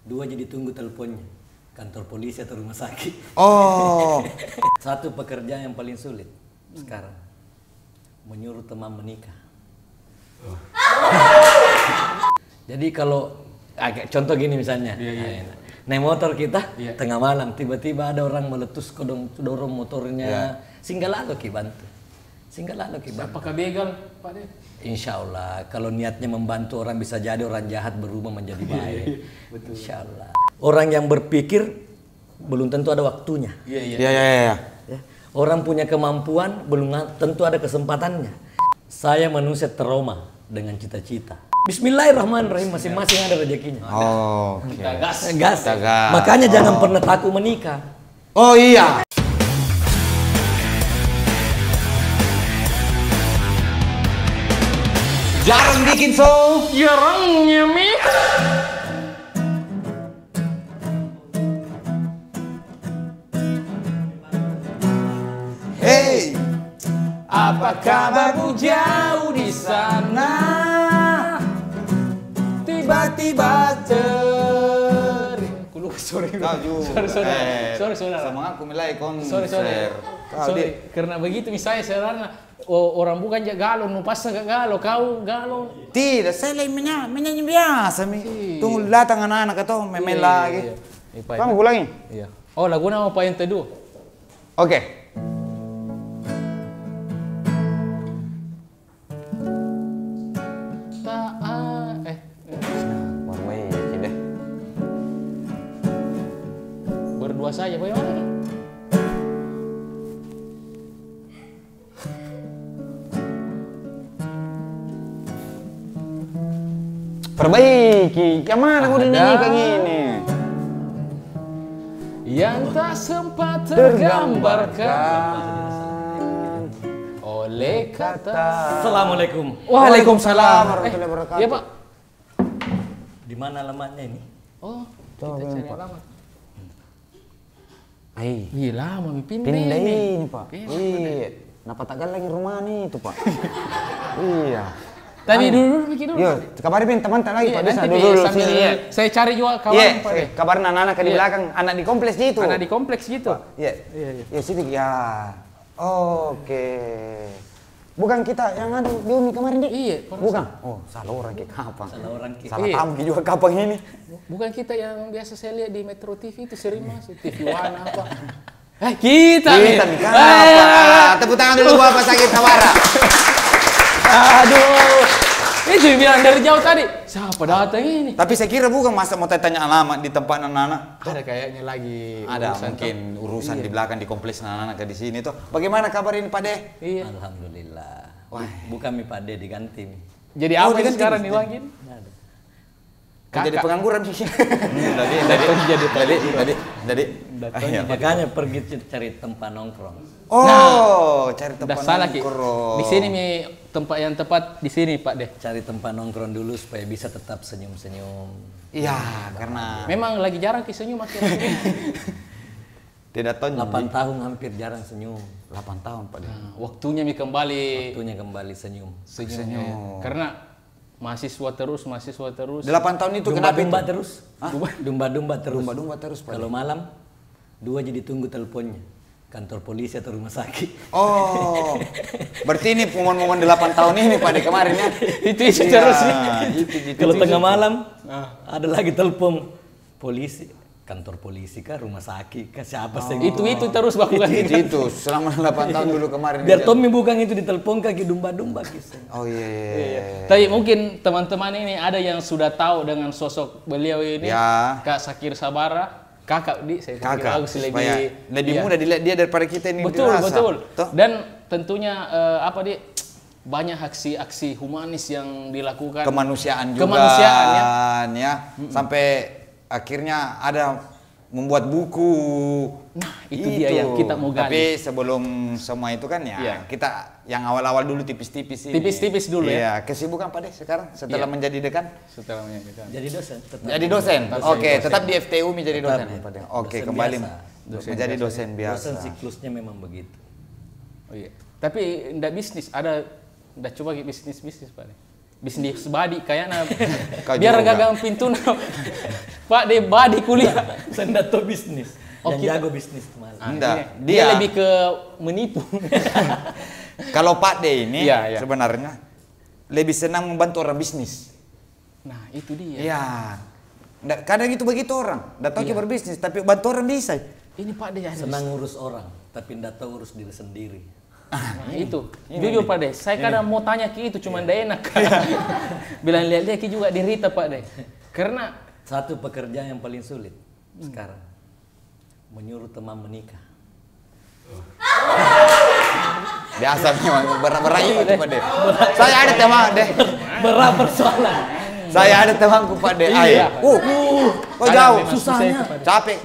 Dua jadi tunggu teleponnya. Kantor polisi atau rumah sakit. Oh. Satu pekerjaan yang paling sulit sekarang. Menyuruh teman menikah. Jadi kalau contoh gini misalnya. Naik motor kita tengah malam tiba-tiba ada orang meletus dorong motornya. Singgah lalu ki bantu. Apakah begal, Pak De? Insya Allah, kalau niatnya membantu orang bisa jadi orang jahat berubah menjadi baik. Insya Allah. Orang yang berpikir belum tentu ada waktunya. Iya. Ya. Orang punya kemampuan belum tentu ada kesempatannya. Saya manusia trauma dengan cita-cita. Bismillahirrahmanirrahim, masing-masing ada rezekinya. Oh, oke. Gas. Makanya jangan pernah takut menikah. Oh iya. Jarang bikin Jarangnya mi. Hey, Apa kabarmu jauh di sana? Tiba-tiba sorry. Sama aku mulai konser. Sorry. Karena begitu misalnya serana orang bukan galau, pas nggak galau, kau galau. Tidak, saya lagi menyanyi biasa mi. Tunggu datang anak-anak atau main lagi. Kamu ulangi? Iya. Oh, lagu nama apa yang teduh? Oke. Berdua saja, bagaimana nih? Perbaiki, kemana udah nyanyi kayak gini? Yang tak sempat tergambarkan oleh kata. Assalamualaikum. Waalaikumsalam warahmatullahi wabarakatuh. Iya, Pak. Di mana alamatnya ini? Oh, Coba, kita cari Pak. alamat. Iya lama pindah ini Pak. Iya. Kenapa tak lagi rumah nih itu Pak? Iya. Tadi dulu bikin dulu. Yo, kabarin teman tak lagi Pak. Bisa Nanti dulu sambil sini. saya cari juga kawan Iya, Pak. kabarin anak-anak di belakang, anak di kompleks gitu. Anak di kompleks gitu. Iya. Ya sini ya. Oke. Bukan kita yang ada di Umi kemarin deh. Iya. Bukan. Oh, salah orang ke kapang. Salah Iya. tamu juga kapang ini. Bukan kita yang biasa saya lihat di Metro TV itu sering masuk TV One apa. Kita nih. Kenapa? Tepuk tangan dulu Bapak Sakit Sabara. Aduh. Itu bilang dari jauh tadi. Siapa datang ini? Tapi saya kira bukan masa mau tanya alamat di tempat anak-anak. Ada kayaknya lagi Ada mungkin urusan di belakang di kompleks anak-anak di sini tuh. Bagaimana kabar ini Pak De? Iya. Alhamdulillah. Bukan mi Pak De diganti mi. Jadi apa ini sekarang nih Wangin? Jadi pengangguran sih. Tadi. Makanya pergi cari tempat nongkrong. Oh, cari tempat salah Ki. nongkrong. Di sini mi tempat yang tepat di sini Pak De. Cari tempat nongkrong dulu supaya bisa tetap senyum-senyum. Iya, karena memang lagi jarang Ki senyum akhirnya. tidak tahu 8 tahun hampir jarang senyum. 8 tahun Pak De. Waktunya mi kembali senyum. senyum. Karena mahasiswa terus. 8 tahun itu kenapa Domba-domba itu? terus. Domba-domba terus. Domba-domba terus Pak De. Kalau malam dua jadi tunggu teleponnya. Kantor polisi atau rumah sakit. Oh, berarti ini momen-momen 8 tahun ini Pak De kemarin ya? itu terus sih. Kalau tengah malam ada lagi telepon polisi, kantor polisi kah, rumah sakit kah, siapa sih? Itu terus bakulan Itu selama 8 tahun dulu kemarin. Biar Tommy bukan itu ditelepon kaki domba-domba kisah. Oh iya. Tapi mungkin teman-teman ini ada yang sudah tahu dengan sosok beliau ini, Ya. Kak Sakir Sabara. Kakak saya pikir Kakak, bagus lebih mudah dilihat dia daripada kita ini. Betul. Toh? Dan tentunya banyak aksi-aksi humanis yang dilakukan. Kemanusiaan juga. Kemanusiaan ya. Sampai akhirnya ada membuat buku. Nah, itu dia yang kita mau gali. Tapi sebelum semua itu kan kita yang awal-awal dulu tipis-tipis ini. Tipis-tipis dulu ya. Iya, kesibukan Pak De sekarang setelah menjadi dekan? Setelah menyanyikan. Jadi dosen. Jadi dosen. Oke, tetap di FTU menjadi dosen. Oke, Dosen kembali biasa. menjadi dosen biasa. Dosen siklusnya memang begitu. Oh iya. Tapi enggak bisnis, enggak coba bisnis Pak. bisnis badi kayaknya biar gagang pintu Pak De badi kuliah. Saya nggak tahu bisnis. Yang jago bisnis kemarin. Enggak, dia lebih ke menipu. Kalau Pak De ini sebenarnya lebih senang membantu orang bisnis. Nah, itu dia. Iya. Kadang itu begitu orang, enggak tahu berbisnis tapi bantu orang bisa. Ini Pak De senang ngurus orang, tapi enggak tahu urus diri sendiri. Nah, itu. Jujur Pak De, saya kadang mau tanya Ki itu cuman enggak enak. Bilang lihat dia Ki juga derita Pak De. Karena satu pekerjaan yang paling sulit sekarang menyuruh teman menikah. Biasa memang berat itu Pak De. Saya ada teman deh. Berat persoalan. Saya ada temanku Pak De. Kok jauh susahnya. Capek.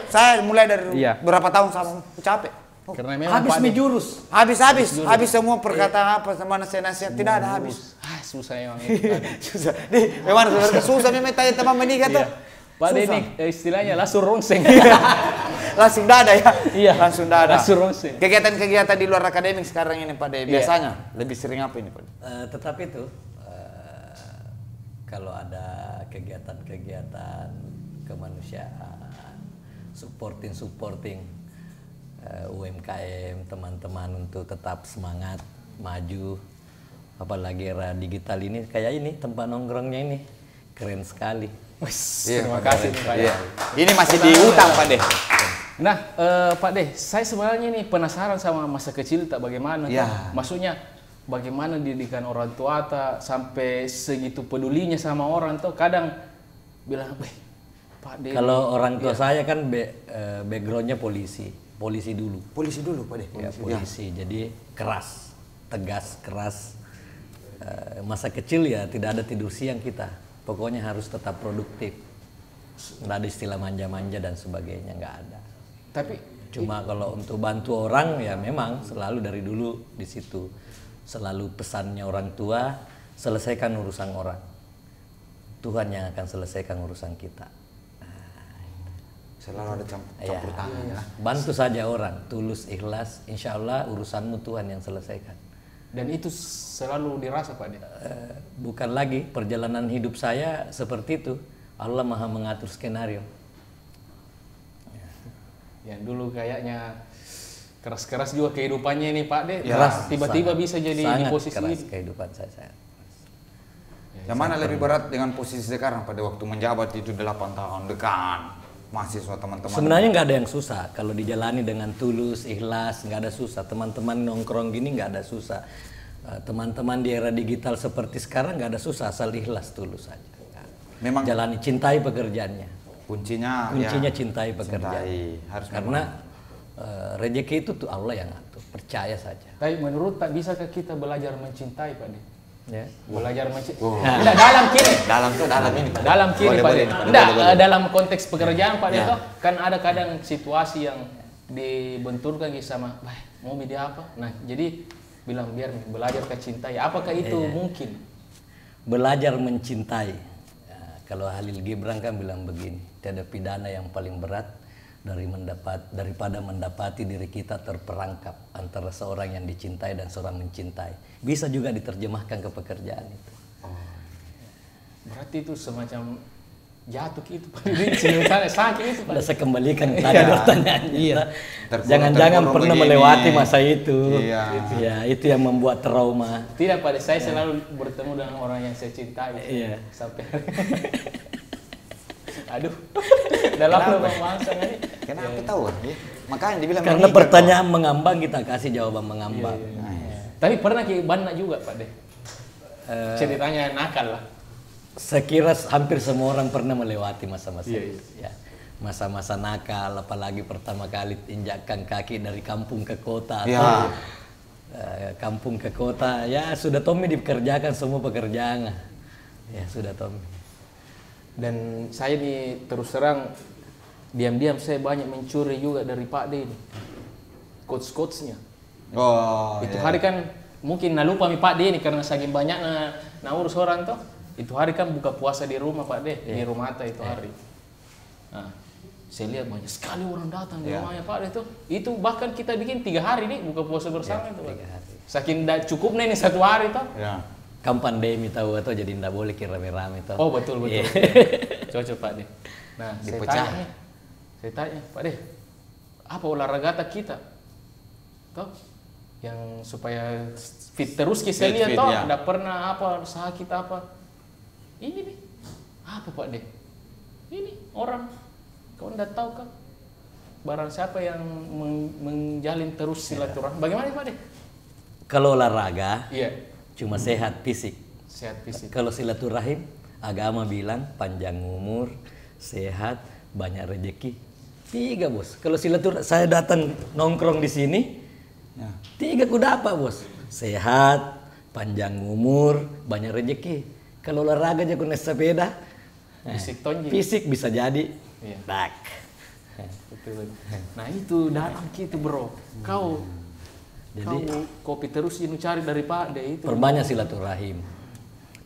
Saya mulai dari berapa tahun sama capek. Karena memang habis menjurus. Habis semua perkataan apa sama nasihat tidak ada habis. Susah emang itu. Susah. Memang susah memang tanya teman menikah tuh. Pak De ini istilahnya langsung ronseng. Langsung dada ya? Iya. Langsung dada. Langsung ronseng. Kegiatan-kegiatan di luar akademik sekarang ini Pak De, biasanya lebih sering apa ini Pak De? Tetapi itu, kalau ada kegiatan-kegiatan kemanusiaan, supporting UMKM, teman-teman untuk tetap semangat, maju, apalagi era digital ini, kayak ini tempat nongkrongnya ini, keren sekali. Terima kasih Pak De. Ini masih di utang Pak De. Nah, Pak De, saya sebenarnya ini penasaran sama masa kecil tak bagaimana. Maksudnya bagaimana didikan orang tua sampai segitu pedulinya sama orang tuh kadang bilang, Pak De. Kalau orang tua saya kan backgroundnya polisi dulu. Polisi dulu Pak De. Polisi. Jadi keras, tegas, keras. Masa kecil ya tidak ada tidur siang kita. Pokoknya harus tetap produktif. Nggak ada istilah manja-manja dan sebagainya, nggak ada. Tapi cuma kalau untuk bantu orang ya memang selalu dari dulu di situ. Selalu pesannya orang tua, selesaikan urusan orang. Tuhan yang akan selesaikan urusan kita. Selalu ada campur tangan. Bantu saja orang, tulus, ikhlas, insya Allah urusanmu Tuhan yang selesaikan. Dan itu selalu dirasa Pak De? Bukan lagi, perjalanan hidup saya seperti itu. Allah Maha mengatur skenario. Ya dulu kayaknya keras-keras juga kehidupannya ini Pak De. Keras, tiba-tiba bisa jadi di posisi keras ini. Kehidupan saya. Yang mana lebih berat dengan posisi sekarang pada waktu menjabat itu 8 tahun dekan mahasiswa teman-teman? Sebenarnya nggak ada yang susah kalau dijalani dengan tulus, ikhlas, nggak ada susah. Teman-teman nongkrong gini nggak ada susah. Teman-teman di era digital seperti sekarang nggak ada susah, asal ikhlas, tulus saja. Memang jalani, cintai pekerjaannya. Kuncinya cintai pekerjaan. Karena rezeki itu tuh Allah yang ngatur, percaya saja. Tapi menurut tak bisakah kita belajar mencintai Pak De? Ya. Belajar mencintai. Enggak, dalam kiri. Dalam ini Pak. Dalam kiri Pak De. Enggak, dalam konteks pekerjaan Pak De toh kan ada kadang situasi yang dibenturkan sama, mau media apa? Nah, jadi bilang biar belajar mencintai. Apakah itu mungkin? Belajar mencintai. Ya, kalau Halil Gibran kan bilang begini, tiada pidana yang paling berat daripada mendapati diri kita terperangkap antara seorang yang dicintai dan seorang mencintai. Bisa juga diterjemahkan ke pekerjaan itu. Berarti itu semacam jatuh gitu Pak. Sakit itu Pak. Saya kembalikan tadi pertanyaannya. Jangan-jangan pernah melewati masa itu. Ya, itu yang membuat trauma. Tidak Pak, saya selalu bertemu dengan orang yang saya cintai. Sampai aduh, dalam bangsa ini. Kenapa tahu? Makanya dibilang karena pertanyaan mengambang kita kasih jawaban mengambang. Tapi pernah Bana juga Pak De? Ceritanya nakal lah. Saya kira hampir semua orang pernah melewati masa-masa itu. Ya. Masa-masa nakal, apalagi pertama kali injakkan kaki dari kampung ke kota atau kampung ke kota. Ya sudah Tommy dikerjakan semua pekerjaan. Ya sudah Tommy. Dan saya nih terus terang diam-diam saya banyak mencuri juga dari Pak De ini. Coach-coachnya. Itu hari kan mungkin lupa Pak De ini karena saking banyak urus orang tuh. Itu hari kan buka puasa di rumah Pak De, di rumah itu hari. Nah, saya lihat banyak sekali orang datang di rumahnya Pak De tuh. Itu bahkan kita bikin 3 hari nih buka puasa bersama itu Pak. 3 hari. Saking cukupnya ini 1 hari tuh. Kan pandemi tahu atau jadi ndak boleh rame-rame tahu. Oh betul. Cocok Pak De. Nah, saya tanya Pak De, apa olahraga kita? Toh yang supaya fit terus saya lihat toh, ndak pernah apa sakit apa. Ini nih. Apa Pak De? Ini orang. Kau ndak tahu kan? Barang siapa yang menjalin terus silaturahmi. Bagaimana Pak De? Kalau olahraga, cuma sehat fisik. Sehat fisik. Kalau silaturahim, agama bilang panjang umur, sehat, banyak rezeki. 3 bos. Kalau silaturahim, saya datang nongkrong di sini, 3 ku dapat bos. Sehat, panjang umur, banyak rezeki. Kalau olahraga aja ku naik sepeda, fisik bisa jadi. Tak. Betul. Nah itu dalam gitu bro. Kau kopi terus ini cari dari Pak De itu. Perbanyak silaturahim,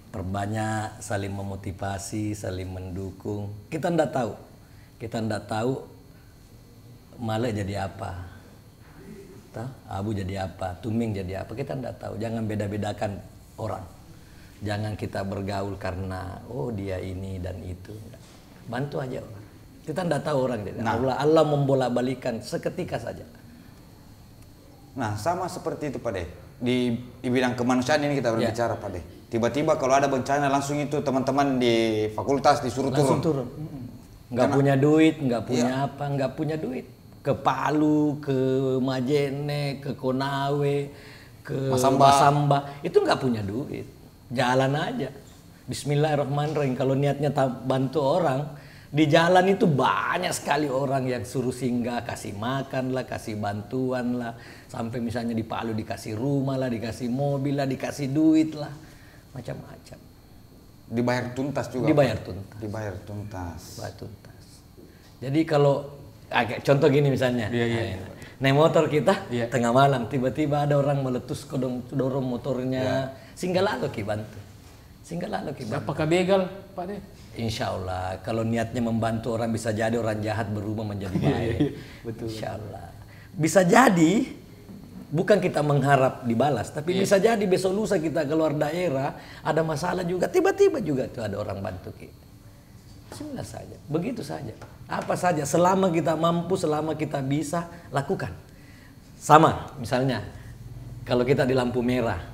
perbanyak saling memotivasi, saling mendukung. Kita ndak tahu Malek jadi apa, Abu jadi apa, Tuming jadi apa. Kita ndak tahu. Jangan beda-bedakan orang. Jangan kita bergaul karena dia ini dan itu. Bantu aja orang. Kita ndak tahu orang. Allah membolak-balikan seketika saja. Nah, sama seperti itu Pak De. Di bidang kemanusiaan ini kita berbicara Pak De. Tiba-tiba kalau ada bencana langsung itu teman-teman di fakultas disuruh turun. Nggak punya duit, nggak punya duit. Ke Palu, ke Majene, ke Konawe, ke Masamba. Itu nggak punya duit. Jalan aja. Bismillahirrahmanirrahim. Kalau niatnya bantu orang, di jalan itu banyak sekali orang yang suruh singgah, kasih makan lah, kasih bantuan lah. Sampai misalnya di Palu dikasih rumah lah, dikasih mobil lah, dikasih duit lah. Macam-macam. Dibayar tuntas juga. Dibayar tuntas. Jadi kalau contoh gini misalnya. Naik motor kita tengah malam tiba-tiba ada orang meletus dorong motornya. Singgah lalu ki bantu. Apakah begal Pak De? Insya Allah kalau niatnya membantu orang bisa jadi orang jahat berubah menjadi baik. Betul. Insya Allah bisa jadi, bukan kita mengharap dibalas, tapi bisa jadi besok lusa kita keluar daerah ada masalah juga, tiba-tiba juga tuh ada orang bantu kita. Bismillah saja, begitu saja. Apa saja selama kita mampu, selama kita bisa lakukan. Sama misalnya kalau kita di lampu merah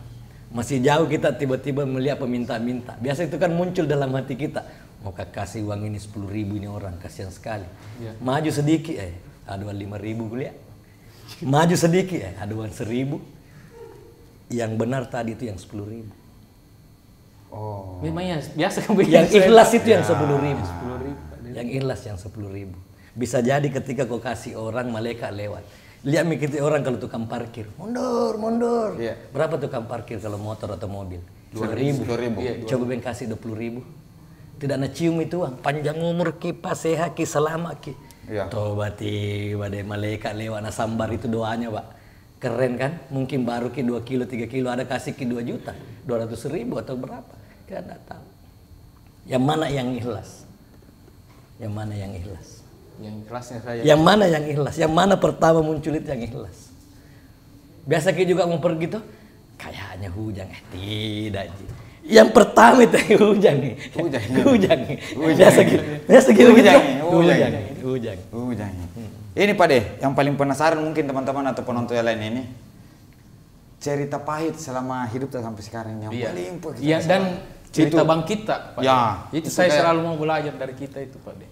masih jauh, kita tiba-tiba melihat peminta-minta. Biasa itu kan muncul dalam hati kita, mau kasih uang ini 10.000 ini orang, kasihan sekali. Maju sedikit, ada uang 5.000 kuliah. Maju sedikit, ada uang 1.000. Yang benar tadi itu yang 10.000. Oh. Memangnya biasa kan begitu. Yang ikhlas itu yang 10.000. Yang ikhlas yang 10.000. Bisa jadi ketika kau kasih orang, malaikat lewat. Lihat mikir orang kalau tukang parkir, mundur. Berapa tukang parkir kalau motor atau mobil? 2.000. Coba bang kasih 20.000. Tidak nak cium itu uang. Panjang umur ki, sehat ki, selamat ki. Toba tiba deh malaikat lewat nasambar itu doanya Pak. Keren kan? Mungkin baru ki 2 kilo 3 kilo ada kasih ki 2 juta, 200.000 atau berapa? Kita tidak tahu. Yang mana yang ikhlas? Yang mana yang ikhlas? Yang ikhlasnya saya. Yang mana yang ikhlas? Yang mana pertama muncul itu yang ikhlas? Biasa kita juga mau pergi tuh, kayaknya hujan. Tidak. Yang pertama itu hujan nih. Hujan. Biasa gitu. Hujan. Ini Pak De, yang paling penasaran mungkin teman-teman atau penonton yang lain ini, cerita pahit selama hidup sampai sekarang yang paling dan cerita bang kita Pak De. Itu saya selalu mau belajar dari kita itu Pak De.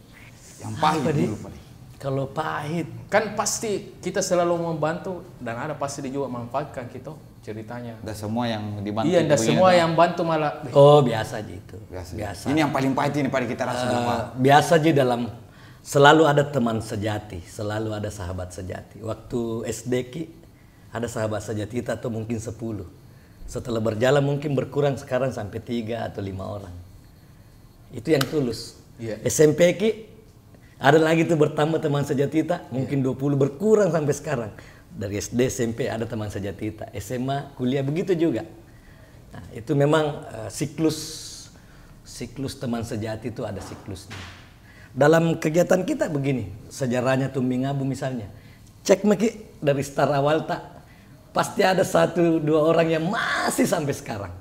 Yang pahit dulu Pak De. Kalau pahit kan pasti kita selalu membantu dan ada pasti dia juga manfaatkan kita ceritanya. Dan semua yang dibantu. Iya, dan semua yang bantu malah. Oh biasa aja itu. Biasa. Ini yang paling pahit ini Pak De, kita rasa. Biasa aja dalam selalu ada teman sejati, selalu ada sahabat sejati. Waktu SD ki ada sahabat sejati kita atau mungkin 10. Setelah berjalan mungkin berkurang sekarang sampai 3 atau 5 orang. Itu yang tulus. SMP ki ada lagi tuh bertambah teman sejati kita, mungkin 20 berkurang sampai sekarang. Dari SD, SMP ada teman sejati kita, SMA, kuliah begitu juga. Nah, itu memang siklus teman sejati itu ada siklusnya. Dalam kegiatan kita begini, sejarahnya Tuming Abu misalnya. Cek Meki dari start awal tak, pasti ada 1-2 orang yang masih sampai sekarang.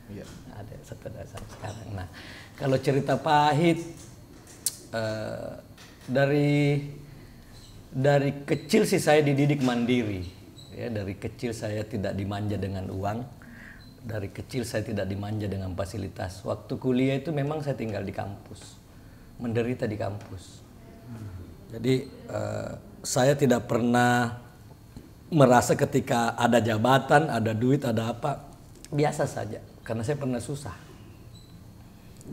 Ada sampai sekarang. Nah, kalau cerita pahit dari kecil sih saya dididik mandiri. Ya, dari kecil saya tidak dimanja dengan uang. Dari kecil saya tidak dimanja dengan fasilitas. Waktu kuliah itu memang saya tinggal di kampus, menderita di kampus. Jadi saya tidak pernah merasa ketika ada jabatan, ada duit, ada apa, biasa saja. Karena saya pernah susah.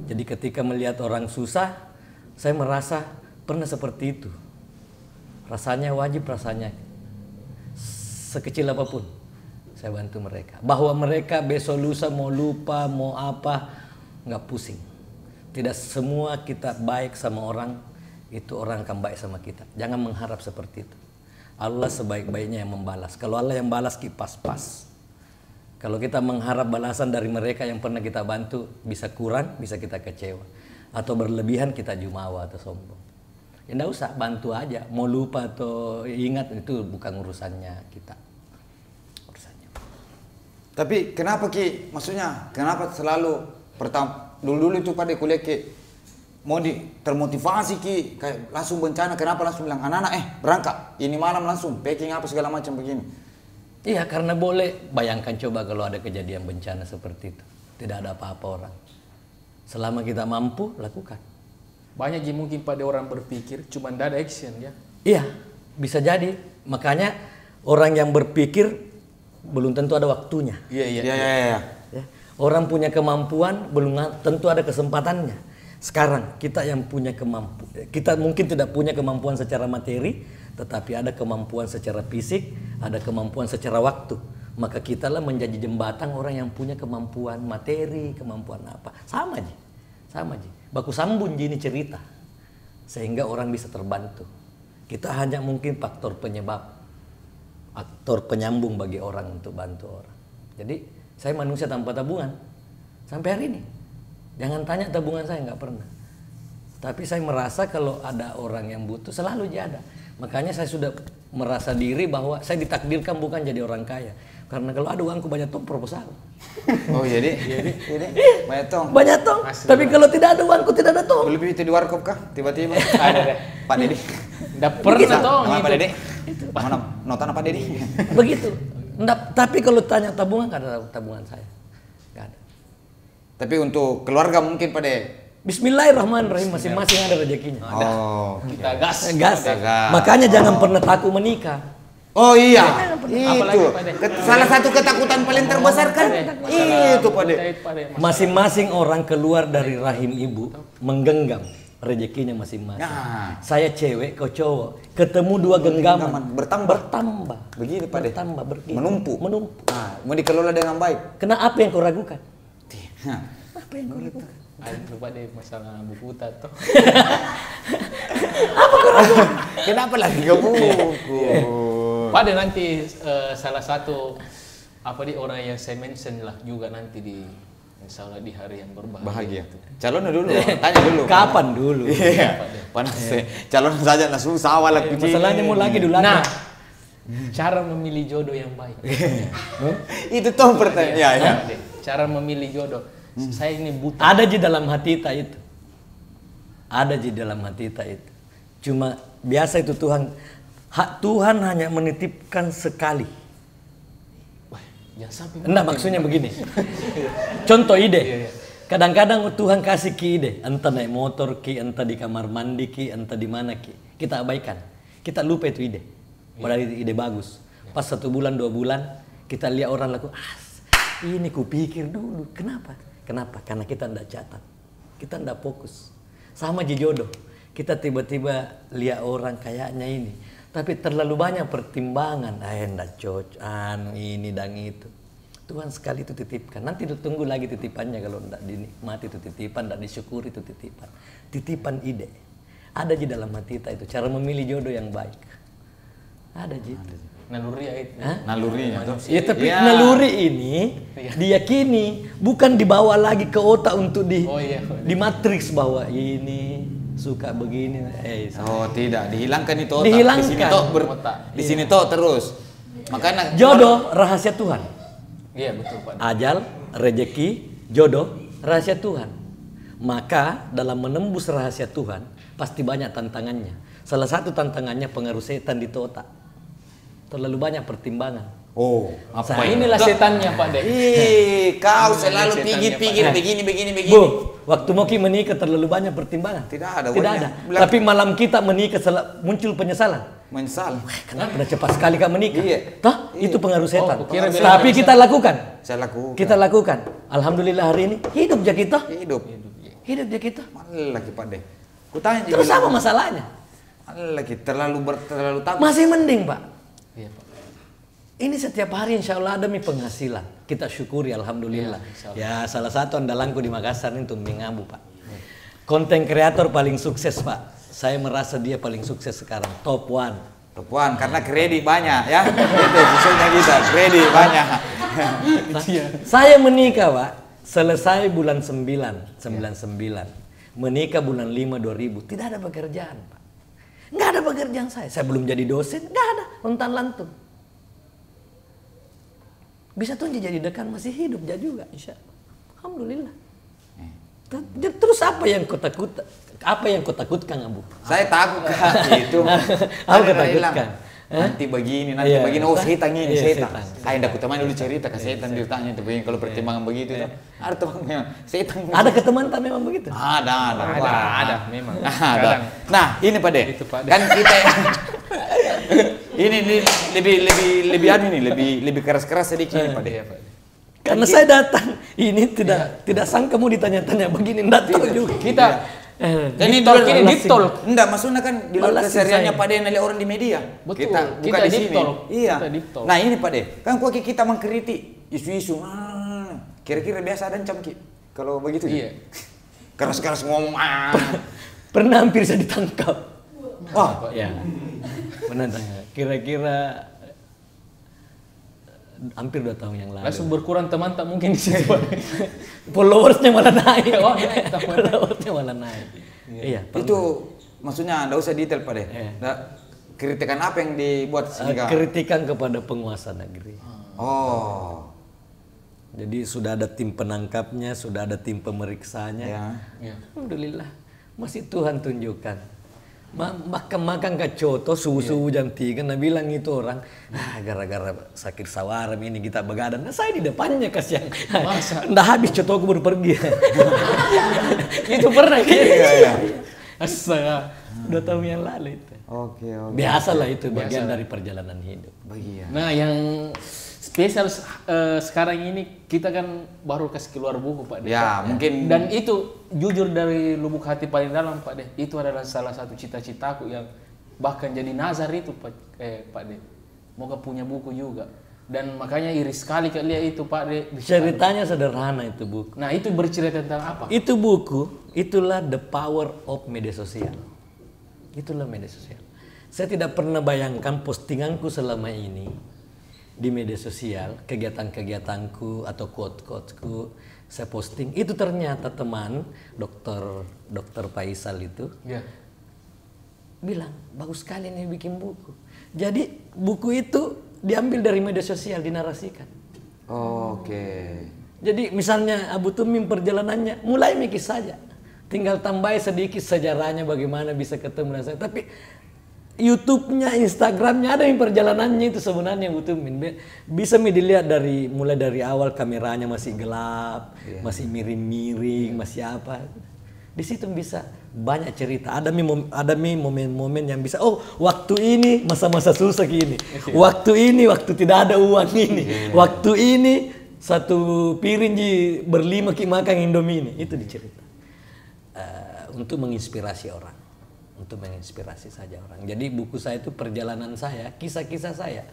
Jadi ketika melihat orang susah, saya merasa pernah seperti itu. Rasanya wajib, rasanya sekecil apapun saya bantu mereka. Bahwa mereka besok lusa mau lupa, mau apa, nggak pusing. Tidak semua kita baik sama orang, itu orang akan baik sama kita. Jangan mengharap seperti itu. Allah sebaik-baiknya yang membalas. Kalau Allah yang balas, pas-pas. Kalau kita mengharap balasan dari mereka yang pernah kita bantu, bisa kurang, bisa kita kecewa. Atau berlebihan, kita jumawa atau sombong. Ya enggak usah, bantu aja. Mau lupa atau ingat, itu bukan urusannya kita. Urusannya. Tapi kenapa Ki? Maksudnya, kenapa selalu dulu-dulu itu pada kuliah Ki, mau termotivasi Ki, kayak langsung bencana, kenapa langsung bilang anak-anak berangkat, ini malam langsung packing apa segala macam begini? Iya, karena boleh. Bayangkan coba kalau ada kejadian bencana seperti itu, tidak ada apa-apa orang. Selama kita mampu, lakukan. Banyak yang mungkin pada orang berpikir cuma tidak ada action ya. Iya, bisa jadi. Makanya orang yang berpikir belum tentu ada waktunya. Iya. Ya. Orang punya kemampuan belum tentu ada kesempatannya. Sekarang kita yang punya kemampuan, kita mungkin tidak punya kemampuan secara materi, tetapi ada kemampuan secara fisik, ada kemampuan secara waktu. Maka kitalah menjadi jembatan orang yang punya kemampuan materi, kemampuan apa. Sama aja. Baku sambun ini cerita. Sehingga orang bisa terbantu. Kita hanya mungkin faktor penyebab, aktor penyambung bagi orang untuk bantu orang. Jadi saya manusia tanpa tabungan sampai hari ini. Jangan tanya tabungan saya, nggak pernah. Tapi saya merasa kalau ada orang yang butuh selalu dia ada. Makanya saya sudah merasa diri bahwa saya ditakdirkan bukan jadi orang kaya. Karena kalau ada uangku banyak tong proposal. Oh jadi banyak tong. Banyak tong. Tapi kalau tidak ada uangku tidak ada tong. Lebih itu di warkop kah? Tiba-tiba ada Pak Dedi. Nggak pernah tong. Pak Dedi. Mana notan Pak Dedi? Begitu. Tapi kalau tanya tabungan, nggak ada tabungan saya. Nggak ada. Tapi untuk keluarga mungkin pada Bismillahirrahmanirrahim, masing-masing ada rezekinya. Oh, kita gas. Makanya jangan pernah takut menikah. Oh iya, itu Apalagi, salah satu ketakutan paling terbesar kan itu Pade. Masing-masing orang keluar dari rahim ibu menggenggam rezekinya masing-masing. Nah. Saya cewek, kau cowok, ketemu dua genggaman bertambah. Begini Pade. Bertambah, menumpuk. Nah, mau dikelola dengan baik. Kenapa yang kau ragukan? Apa yang kau ragukan? Ada pada masalah buku tato. Apa kau ragukan? Kenapa lagi ke buku? Pada nanti salah satu orang yang saya mention lah juga nanti di insya Allah di hari yang berbahagia. Calon dulu, tanya dulu. Kapan dulu? Iya. Panas calon saja lah susah awal lagi. Masalahnya mau lagi dulu. Nah, cara memilih jodoh yang baik. Itu toh pertanyaan. Ya. Cara memilih jodoh. Saya ini buta. Ada di dalam hati kita itu. Ada di dalam hati kita itu. Cuma biasa itu Tuhan hanya menitipkan sekali. Jangan sampai. Enggak, maksudnya begini. Contoh ide. Kadang-kadang Tuhan kasih ki ide, entah naik motor ki, entah di kamar mandi ki, entah di mana ki. Kita abaikan. Kita lupa itu ide. Padahal itu ide bagus. Pas 1 bulan 2 bulan kita lihat orang laku, ini kupikir dulu. Kenapa? Karena kita tidak catat. Kita tidak fokus. Sama aja jodoh. Kita tiba-tiba lihat orang kayaknya ini. Tapi terlalu banyak pertimbangan. Enggak cocok, ini dan itu. Tuhan sekali itu titipkan. Nanti tunggu lagi titipannya kalau tidak dinikmati itu titipan, tidak disyukuri itu titipan. Titipan ide. Ada di dalam hati kita itu. Cara memilih jodoh yang baik. Ada Ji. Naluri itu. Nalurinya. Ya tapi naluri ini diyakini, bukan dibawa lagi ke otak untuk di matriks bahwa ini suka begini. Oh tidak, dihilangkan itu otak. Dihilangkan. Di sini toh terus. Makanya jodoh rahasia Tuhan. Iya betul Pak. Ajal, rezeki, jodoh, rahasia Tuhan. Maka dalam menembus rahasia Tuhan pasti banyak tantangannya. Salah satu tantangannya pengaruh setan di otak. Terlalu banyak pertimbangan. Oh, apa inilah setannya Pak De? Kau selalu pikir begini. Bu, waktu mau menikah terlalu banyak pertimbangan. Tidak ada. Tidak ada. Tapi malam kita menikah muncul penyesalan. Menyesal. Kenapa udah cepat sekali kau menikah? Iya. Toh, itu pengaruh setan. Tapi kita lakukan. Saya lakukan. Kita lakukan. Alhamdulillah hari ini hidup aja kita. Hidup aja kita. Malah lagi Pak De. Kutanya terus apa masalahnya? Malah lagi terlalu takut. Masih mending Pak. Iya Pak. Ini setiap hari insya Allah ada penghasilan. Kita syukuri alhamdulillah. Ya salah satu andalanku di Makassar itu Mengabu Pak. Konten kreator paling sukses Pak. Saya merasa dia paling sukses sekarang. Top one karena kredit banyak ya. Itu susunya kita kredit banyak. Saya menikah Pak. Selesai bulan 9, 99. Menikah bulan 5, 2000. Tidak ada pekerjaan Pak. Nggak ada pekerjaan saya. Saya belum jadi dosen. Nggak ada. Lontan-lantung. Bisa tuh jadi dekan masih hidup juga insya Allah. Alhamdulillah. Terus apa yang kau takutkan? Apa yang kau takutkan Abu? Saya takut itu. Aku ketakutkan. Nanti begini. Oh setan ini setan. Ayo aku teman dulu cerita ke setan ditanya itu begini kalau pertimbangan begitu itu. Ada teman memang setan. Ada ke teman tak memang begitu? Ada memang. Ada. Nah ini Pak De. Kan kita ini lebih keras sedikit Pak De. Karena saya datang ini tidak sangka mau ditanya-tanya begini, enggak tahu juga. Kita ini ditol. Enggak, maksudnya kan di luar kesehariannya Pak De nilai orang di media. Betul. Kita di sini. Iya. Kita Nah, ini Pak De. Kan kita mengkritik isu-isu. Kira-kira biasa ada ancam kalau begitu. Iya. Keras-keras ngomong. Pernah hampir saya ditangkap. Wah, ya. Pernah kira-kira hampir 2 tahun yang lalu. Langsung berkurang teman tak mungkin di situ. Followersnya malah naik. Followersnya malah naik. Iya. Itu maksudnya enggak usah detail Pak De. Kritikan apa yang dibuat sehingga? Kritikan kepada penguasa negeri. Oh. Jadi sudah ada tim penangkapnya, sudah ada tim pemeriksanya. Ya. Alhamdulillah. Masih Tuhan tunjukkan. Makan kacoto susu jam 3 nah bilang itu orang gara-gara sakit sawaram ini kita begadang. Nah, saya di depannya kasihan. Nggak habis cotoku baru pergi. Itu pernah Iya. Astaga. 2 tahun yang lalu itu. Oke. Biasalah itu bagian dari perjalanan hidup. Nah, yang spesial sekarang ini kita kan baru kasih keluar buku Pak De. Ya, mungkin. Dan itu jujur dari lubuk hati paling dalam Pak De. Itu adalah salah satu cita-citaku yang bahkan jadi nazar itu Pak De. Moga punya buku juga. Dan makanya iris sekali lihat itu Pak De. Ceritanya sederhana itu buku. Nah, itu bercerita tentang apa? Itu buku, itulah the power of media sosial. Itulah media sosial. Saya tidak pernah bayangkan postinganku selama ini di media sosial, kegiatan-kegiatanku atau quote-quoteku saya posting, itu ternyata teman dokter Faisal itu bilang, bagus sekali nih bikin buku. Jadi buku itu diambil dari media sosial, dinarasikan. Oke. Jadi misalnya Abu Tumim perjalanannya, mulai mikir saja. Tinggal tambah sedikit sejarahnya bagaimana bisa ketemu dengan saya. Tapi YouTube-nya, Instagram-nya ada yang perjalanannya itu sebenarnya Abu Tumim. Bisa dilihat mulai dari awal kameranya masih gelap, masih miring-miring, masih apa. Di situ bisa banyak cerita. Ada momen-momen yang bisa, oh waktu ini masa-masa susah gini. Waktu ini waktu tidak ada uang ini. Waktu ini satu piring berlima makan Indomie ini. Itu dicerita. Untuk menginspirasi orang. Untuk menginspirasi saja orang. Jadi buku saya itu perjalanan saya, kisah-kisah saya,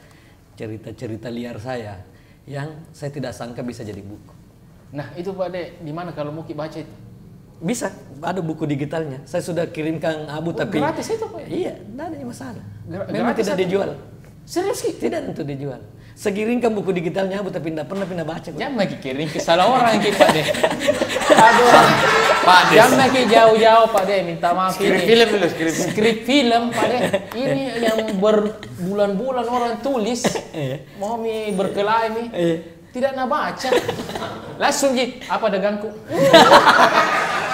cerita-cerita liar saya yang saya tidak sangka bisa jadi buku. Nah itu Pak De, di mana kalau mau baca itu? Bisa, ada buku digitalnya. Saya sudah kirimkan Abu tapi gratis itu Pak? Iya, tidak ada masalah. Gratis Memang tidak dijual. Serius sih? Tidak untuk dijual. Saya kirimkan buku digitalnya Abu tapi tidak pernah baca. Jangan lagi kirim ke salah orang yang Pak De. Aduh, Pak De. Jangan lagi jauh-jauh Pak De, minta maaf ini. Film dulu, skrip film Pak De. Ini yang berbulan-bulan orang tulis, mau berkelahi nih. Tidak nak baca. Langsung Ji, apa dagangku?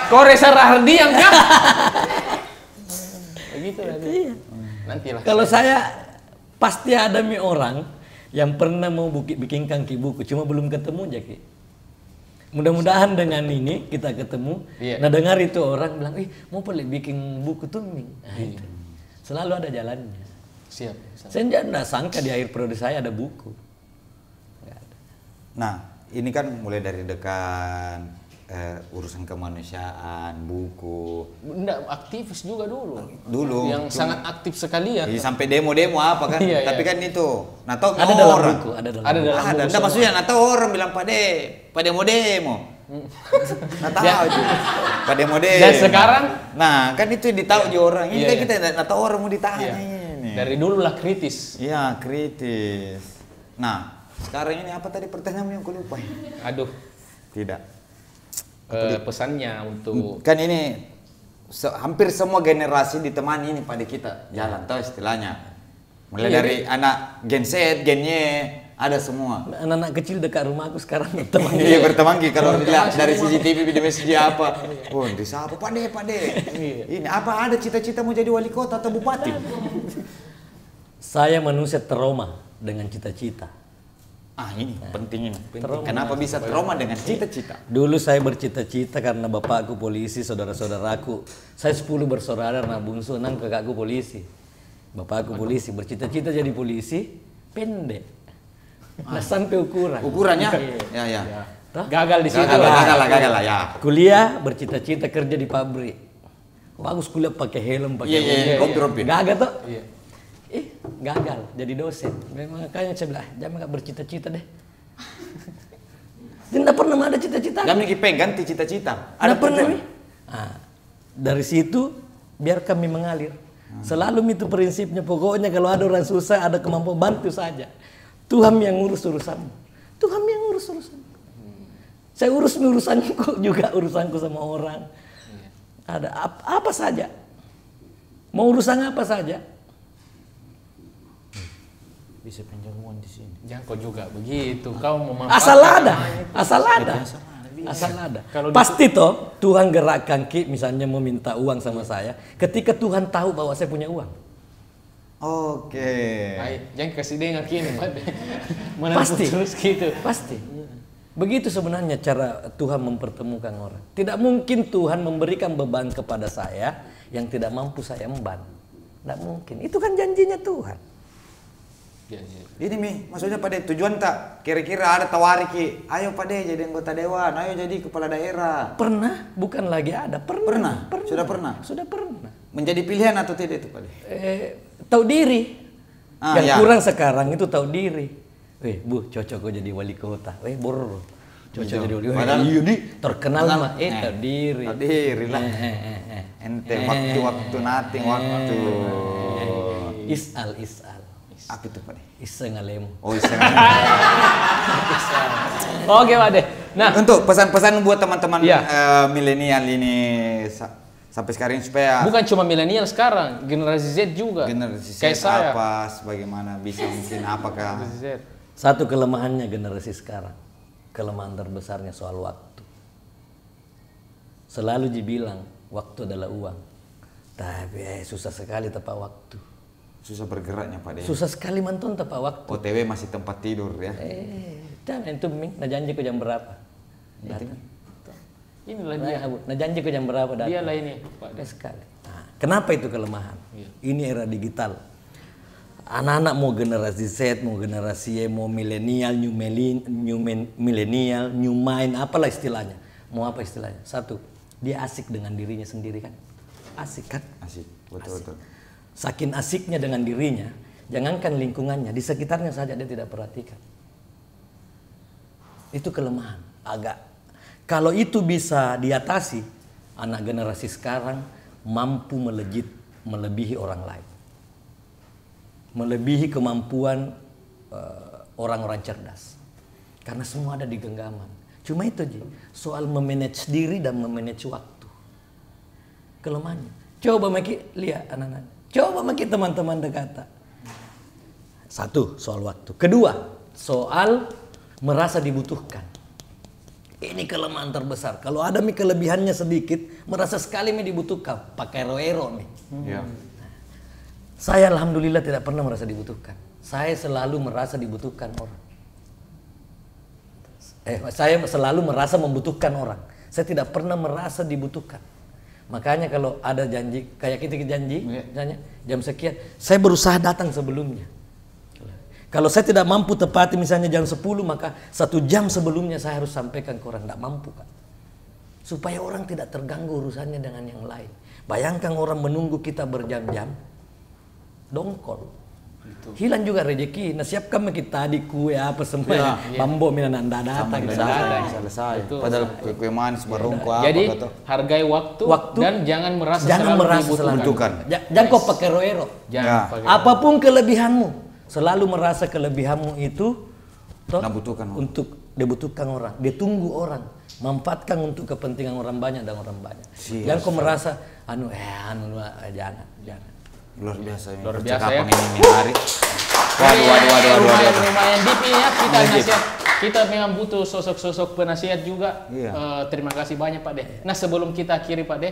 Kau Reza Rahardian kah? Begitu nanti. Iya. Nantilah. Kalau saya pasti ada orang yang pernah mau bikinkan buku, cuma belum ketemu aja Ki. Mudah-mudahan dengan ini kita ketemu. Iya. Nah dengar itu orang bilang, mau boleh bikin buku tuh Ming. Nah, itu. Selalu ada jalannya. Siap. Saya tidak sangka di akhir periode saya ada buku. Nggak ada. Nah, ini kan mulai dari dekat urusan kemanusiaan, buku. Enggak, aktivis juga dulu. Dulu. Yang sangat aktif sekali ya. Sampai demo-demo apa kan? Iya, Tapi iya. kan itu. Nah, tahu Ada dalam orang. buku, ada dalam Ada buku. dalam buku. Ada, maksudnya nah tahu orang bilang pada demo-demo. Nah tahu aja. Pada demo-demo. Dan sekarang? Nah, kan itu yang ditahu aja orang. Ini Iya, kan iya. kita nggak tahu orang mau ditanya Iya. ini. Dari dulu lah kritis. Iya, kritis. Nah, sekarang ini apa tadi pertanyaanmu yang aku lupa? Aduh, Tidak. pesannya untuk Kan ini hampir semua generasi ditemani ini pada kita jalan, tahu istilahnya. Mulai Iya. dari anak Gen Z, Gen Y, ada semua. Anak-anak kecil dekat rumahku sekarang teman. Iya berteman Ki, kalau dilihat dari CCTV video mesej apa. Oh, di siapa Pade. Ini apa ada cita-cita mau jadi wali kota atau bupati? Saya manusia trauma dengan cita-cita. Ah, ini penting ini. Trauma. Kenapa bisa trauma dengan cita-cita? Dulu saya bercita-cita karena bapakku polisi, saudara-saudaraku. Saya 10 bersaudara, nah bungsu 6 kakakku polisi. Bapakku polisi, bercita-cita jadi polisi, pendek. Nah sampai ukuran. Ukurannya? Iya. Ya. Toh? gagal di situ. Gagal lah ya. Kuliah bercita-cita kerja di pabrik. Bagus kuliah pakai helm, pakai Iya, rompi. gagal tuh. Iya. Gagal jadi dosen. Memang makanya saya bilang, jangan gak bercita-cita deh. Tidak pernah ada cita-cita. Jangan lagi ganti cita-cita. Ada Ada pernah tujuan. nih. Nah, dari situ biar kami mengalir. Selalu itu prinsipnya. Pokoknya kalau ada orang susah, ada kemampuan bantu saja. Tuhan yang ngurus urusanmu. Tuhan yang ngurus urusanmu. Saya urus urusanku juga, urusanku sama orang. Ada apa saja. Mau urusan apa saja. Bisa pinjam uang di sini. Jangan kau juga begitu. Kau memanfaatkan Asal ada, namanya itu. asal ada. Kalau Pasti toh Tuhan gerakkan Ki misalnya meminta uang sama saya. Ketika Tuhan tahu bahwa saya punya uang. Oke. Jangan kasih dia kini. Pasti. Terus gitu. Pasti. Begitu sebenarnya cara Tuhan mempertemukan orang. Tidak mungkin Tuhan memberikan beban kepada saya yang tidak mampu saya emban. Tidak mungkin. Itu kan janjinya Tuhan. Ya. Ini Mi, maksudnya Pade tujuan tak? Kira-kira ada tawari Ki, ayo Pade jadi anggota dewan, ayo jadi kepala daerah. Pernah, bukan lagi ada. Pernah. Sudah pernah? Sudah pernah. Menjadi pilihan atau tidak itu Pade? Tahu diri. Yang ya. kurang sekarang itu tahu diri. Bu, cocok kok jadi wali kota. Bor. Cocok jadi wali kota. Padahal Iya, terkenal mah tahu diri. Tahu diri lah. Ente waktu nating waktu. Is'al. Apa itu Pade? Iseng alemu. Oh, iseng. Oke, Pak deh. Nah, Untuk pesan-pesan buat teman-teman Iya. milenial ini sampai sekarang supaya bukan cuma milenial sekarang, generasi Z juga. generasi Kayak Z saya. apa, bagaimana bisa mungkin apakah Generasi Z. Satu kelemahannya generasi sekarang. Kelemahan terbesarnya soal waktu. Selalu dibilang waktu adalah uang. Tapi susah sekali tepat waktu. susah bergeraknya Pak De? Susah sekali manton tepat waktu. OTW masih tempat tidur ya? Jangan itu Ming, nah janji ke jam berapa? Datang. Inilah dia. Nah janji ke jam berapa datang? Dialah ini, Pak De. Sekali. Nah, kenapa itu kelemahan? Iya. Ini era digital. Anak-anak mau generasi Z, mau generasi Y, mau milenial, new milenial, new mind, apalah istilahnya. Mau apa istilahnya? Satu, dia asik dengan dirinya sendiri kan? Asik kan? Asik, betul-betul. Saking asiknya dengan dirinya, jangankan lingkungannya, di sekitarnya saja dia tidak perhatikan. Itu kelemahan. Kalau itu bisa diatasi, anak generasi sekarang mampu melejit, melebihi orang lain. Melebihi kemampuan orang-orang cerdas. Karena semua ada di genggaman. Cuma itu Ji, soal memanage diri dan memanage waktu. Kelemahannya. Coba Maki lihat anak-anak. Coba Maki teman-teman dekata. Satu, soal waktu. Kedua, soal merasa dibutuhkan. Ini kelemahan terbesar. Kalau ada kelebihannya sedikit, merasa sekali dibutuhkan. Pakai ero-ero Iya. Saya alhamdulillah tidak pernah merasa dibutuhkan. Saya selalu merasa dibutuhkan orang. Saya selalu merasa membutuhkan orang. Saya tidak pernah merasa dibutuhkan. Makanya kalau ada janji, kayak kita janji, misalnya jam sekian, saya berusaha datang sebelumnya. Kalau saya tidak mampu tepati misalnya jam 10, maka 1 jam sebelumnya saya harus sampaikan ke orang, tidak mampu Kak. Supaya orang tidak terganggu urusannya dengan yang lain. Bayangkan orang menunggu kita berjam-jam, dongkol. Hilang juga rezeki. Nah siapkan kita di kue apa semua. Bambo mina nanda datang. Selesai. Padahal kue manis, barongko apa. Jadi hargai waktu dan jangan merasa selalu dibutuhkan. Jangan kau pakai roero. Apapun kelebihanmu, selalu merasa kelebihanmu itu untuk dibutuhkan orang. Dia tunggu orang. Manfaatkan untuk kepentingan orang banyak dan orang banyak. Jangan kau merasa jangan. Luar biasa ini. Luar biasa ya. Ini hari. Waduh. Lumayan deep ya kita nasihat. Kita memang butuh sosok-sosok penasihat juga. Terima kasih banyak Pak De. Nah sebelum kita akhiri Pak De,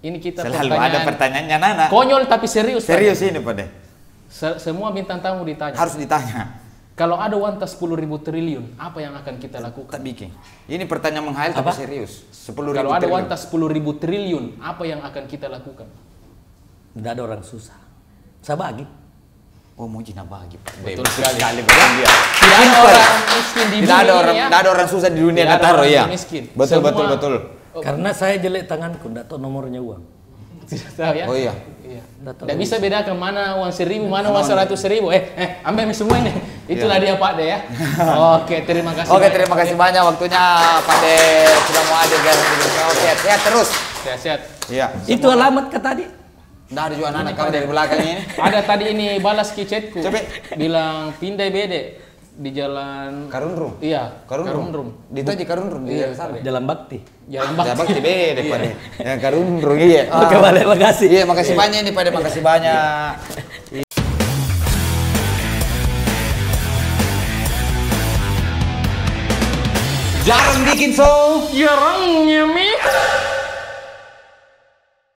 ini kita selalu ada pertanyaannya Nana. Konyol tapi serius. Serius ini Pak De. Semua bintang tamu ditanya. Harus ditanya. Kalau ada uang 10.000 triliun, apa yang akan kita lakukan? Tak bikin. Ini pertanyaan menghayal tapi serius. 10.000 Kalau ada uang 10.000 triliun, apa yang akan kita lakukan? Tidak ada orang susah. Saya bagi. Oh mau jina bagi Pak. Betul sekali. Dia. Tidak ada orang miskin di dunia. Tidak ada orang susah di dunia kata ya. Miskin. Betul. Karena saya jelek tanganku, tidak tahu nomornya uang. Tidak tahu ya? Oh iya. Tidak bisa bedakan mana uang 1.000, mana uang 100.000. Ambil semua ini. Itulah dia Pak De ya. Oke, terima kasih. Oke, terima kasih banyak waktunya Pak De sudah mau hadir. Oke, sehat terus. Sehat. Iya. Itu alamat ke tadi? Nggak ada juga anak kamu dari belakang ini. Ada tadi ini balas kicetku. Coba. Bilang pindai bede di jalan Karundrum. Iya, Karundrum. Di itu aja Karundrum di daerah sana. Jalan Bakti. Jalan Bakti bede Pak De. Ya Karundrum iya. Oke, balik makasih. Iya, makasih banyak nih Pak De, makasih banyak. Jarang bikin so. Jarang nyemi.